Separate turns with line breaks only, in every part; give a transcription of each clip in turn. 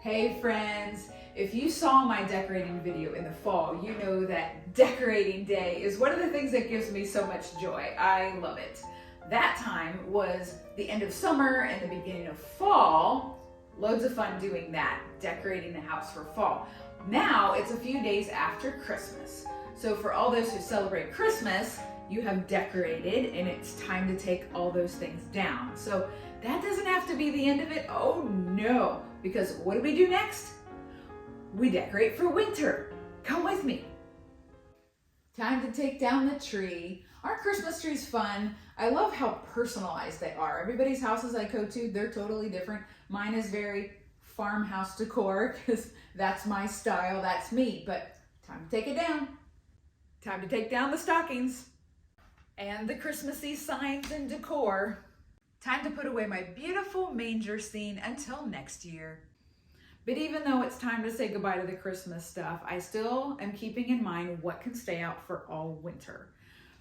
Hey friends, if you saw my decorating video in the fall, you know that decorating day is one of the things that gives me so much joy. I love it. That time was the end of summer and the beginning of fall. Loads of fun doing that, decorating the house for fall. Now it's a few days after Christmas. So for all those who celebrate Christmas, you have decorated and it's time to take all those things down. So that doesn't have to be the end of it. Oh no, because what do we do next? We decorate for winter. Come with me. Time to take down the tree. Our Christmas tree's fun. I love how personalized they are. Everybody's houses I go to, they're totally different. Mine is very farmhouse decor because that's my style, that's me. But time to take it down. Time to take down the stockings and the Christmassy signs and decor. Time to put away my beautiful manger scene until next year. But even though it's time to say goodbye to the Christmas stuff, I still am keeping in mind what can stay out for all winter.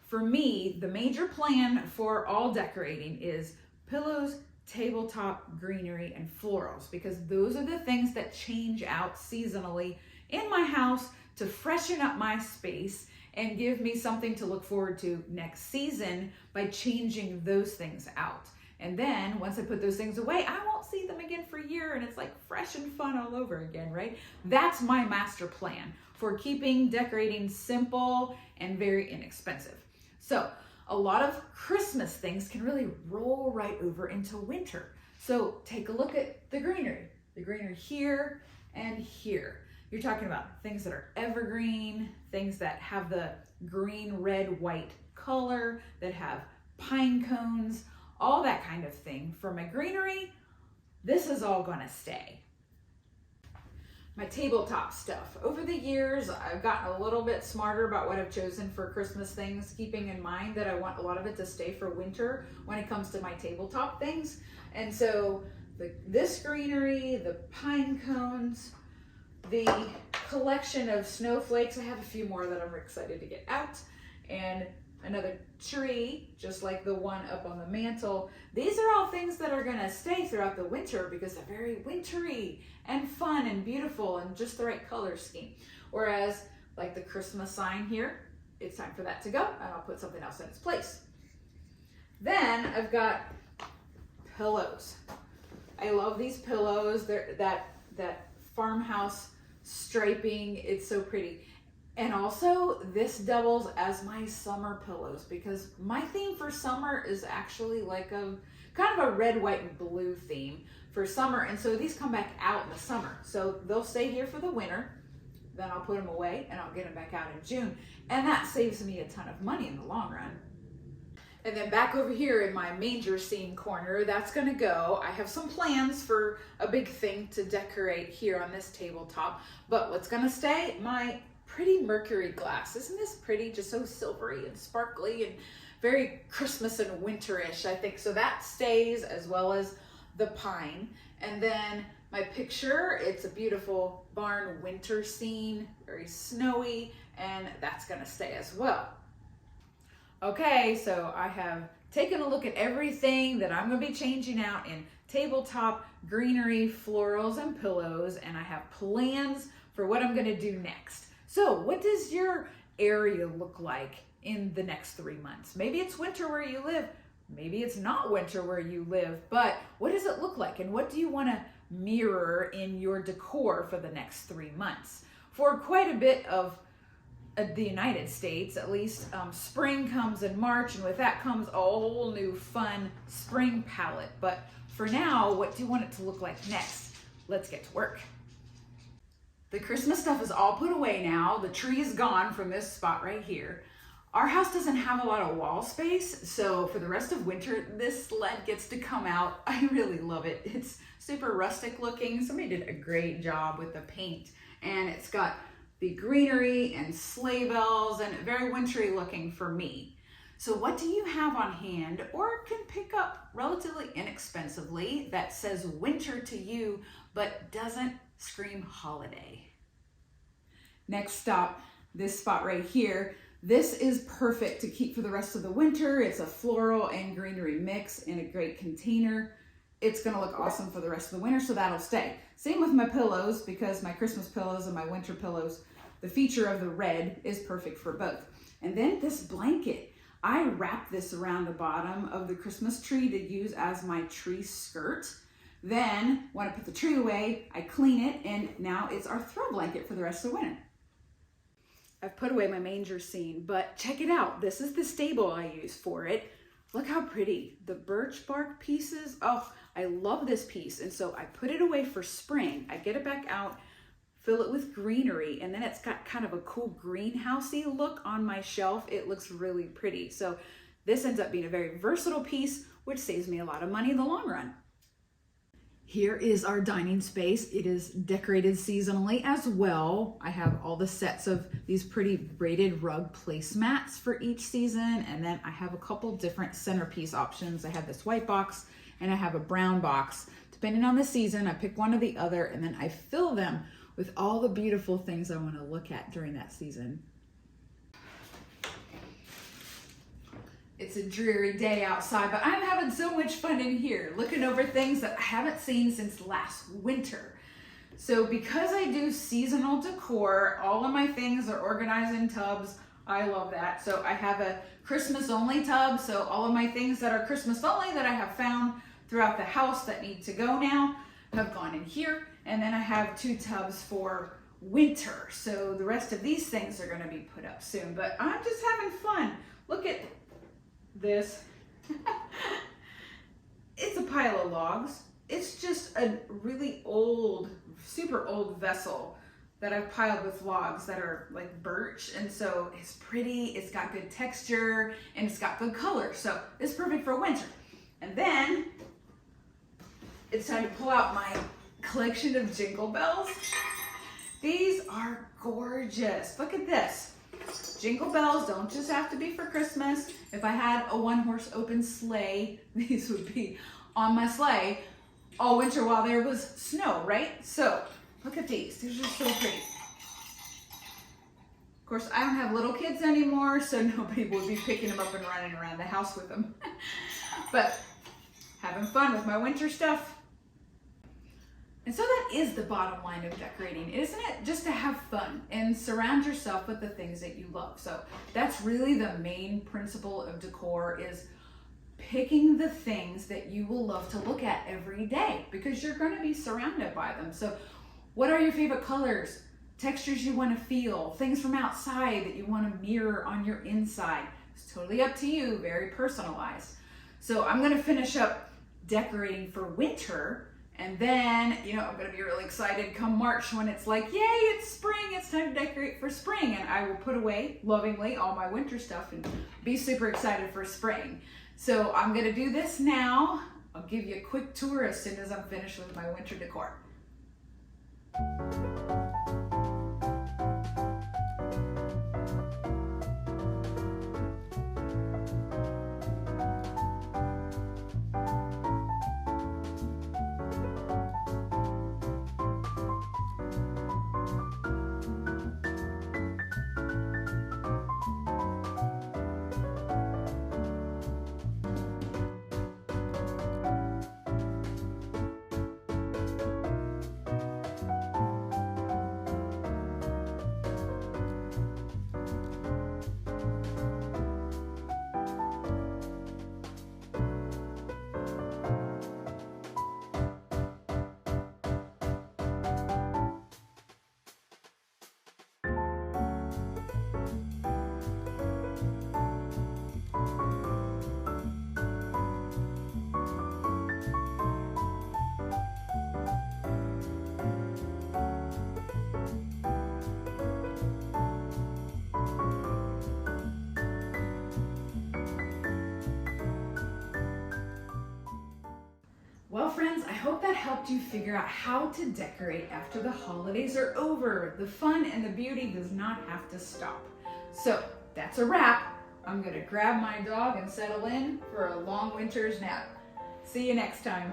For me, the major plan for all decorating is pillows, tabletop, greenery, and florals, because those are the things that change out seasonally in my house to freshen up my space and give me something to look forward to next season by changing those things out. And then once I put those things away, I won't see them again for a year and it's like fresh and fun all over again, right? That's my master plan for keeping decorating simple and very inexpensive. So a lot of Christmas things can really roll right over into winter. So take a look at the greenery here and here. You're talking about things that are evergreen, things that have the green, red, white color, that have pine cones, all that kind of thing. For my greenery, this is all gonna stay. My tabletop stuff. Over the years, I've gotten a little bit smarter about what I've chosen for Christmas things, keeping in mind that I want a lot of it to stay for winter when it comes to my tabletop things. And so this greenery, the pine cones, the collection of snowflakes, I have a few more that I'm excited to get out, and another tree, just like the one up on the mantle. These are all things that are gonna stay throughout the winter because they're very wintry and fun and beautiful and just the right color scheme. Whereas like the Christmas sign here, it's time for that to go and I'll put something else in its place. Then I've got pillows. I love these pillows. They're that farmhouse striping, it's so pretty. And also this doubles as my summer pillows because my theme for summer is actually like a kind of a red, white, and blue theme for summer. And so these come back out in the summer. So they'll stay here for the winter, then I'll put them away and I'll get them back out in June. And that saves me a ton of money in the long run. And then back over here in my manger scene corner, that's gonna go. I have some plans for a big thing to decorate here on this tabletop, but what's gonna stay? My pretty mercury glass. Isn't this pretty? Just so silvery and sparkly and very Christmas and winterish, I think. So that stays, as well as the pine. And then my picture, it's a beautiful barn winter scene, very snowy, and that's gonna stay as well. Okay, so I have taken a look at everything that I'm gonna be changing out in tabletop, greenery, florals, and pillows, and I have plans for what I'm gonna do next. So what does your area look like in the next 3 months? Maybe it's winter where you live, maybe it's not winter where you live, but what does it look like and what do you wanna mirror in your decor for the next 3 months? For quite a bit of the United States, at least, spring comes in March, and with that comes a whole new fun spring palette. But for now, what do you want it to look like next? Let's get to work. The Christmas stuff is all put away now. The tree is gone from this spot right here. Our house doesn't have a lot of wall space, so for the rest of winter, this sled gets to come out. I really love it. It's super rustic looking. Somebody did a great job with the paint, and it's got the greenery and sleigh bells and very wintry looking for me. So what do you have on hand or can pick up relatively inexpensively that says winter to you but doesn't scream holiday? Next stop, this spot right here. This is perfect to keep for the rest of the winter. It's a floral and greenery mix in a great container. It's gonna look awesome for the rest of the winter, so that'll stay. Same with my pillows, because my Christmas pillows and my winter pillows, the feature of the red is perfect for both. And then this blanket, I wrap this around the bottom of the Christmas tree to use as my tree skirt. Then when I put the tree away, I clean it, and now it's our throw blanket for the rest of the winter. I've put away my manger scene, but check it out. This is the stable I use for it. Look how pretty. The birch bark pieces. Oh, I love this piece. And so I put it away for spring. I get it back out, fill it with greenery, and then it's got kind of a cool greenhousey look on my shelf. It looks really pretty. So this ends up being a very versatile piece, which saves me a lot of money in the long run. Here is our dining space. It is decorated seasonally as well. I have all the sets of these pretty braided rug placemats for each season. And then I have a couple different centerpiece options. I have this white box and I have a brown box. Depending on the season, I pick one or the other, and then I fill them with all the beautiful things I want to look at during that season. It's a dreary day outside, but I'm having so much fun in here, looking over things that I haven't seen since last winter. So because I do seasonal decor, all of my things are organized in tubs. I love that. So I have a Christmas only tub. So all of my things that are Christmas only that I have found throughout the house that need to go now have gone in here. And then I have 2 tubs for winter. So the rest of these things are going to be put up soon, but I'm just having fun. Look at this. It's a pile of logs. It's just a really old, super old vessel that I've piled with logs that are like birch, and so it's pretty, it's got good texture, and it's got good color, so it's perfect for winter. And then it's time to pull out my collection of jingle bells. These are gorgeous. Look at this. Jingle bells don't just have to be for Christmas. If I had a 1-horse open sleigh, these would be on my sleigh all winter while there was snow, right? So look at these. These are so pretty. Of course, I don't have little kids anymore, so nobody would be picking them up and running around the house with them. But having fun with my winter stuff. And so that is the bottom line of decorating, isn't it? Just to have fun and surround yourself with the things that you love. So that's really the main principle of decor, is picking the things that you will love to look at every day, because you're going to be surrounded by them. So what are your favorite colors, textures you want to feel, things from outside that you want to mirror on your inside? It's totally up to you, very personalized. So I'm going to finish up decorating for winter. And then, I'm going to be really excited come March when it's like, yay, it's spring, it's time to decorate for spring. And I will put away lovingly all my winter stuff and be super excited for spring. So I'm going to do this now. I'll give you a quick tour as soon as I'm finished with my winter decor. Well, friends, I hope that helped you figure out how to decorate after the holidays are over. The fun and the beauty does not have to stop. So that's a wrap. I'm going to grab my dog and settle in for a long winter's nap. See you next time.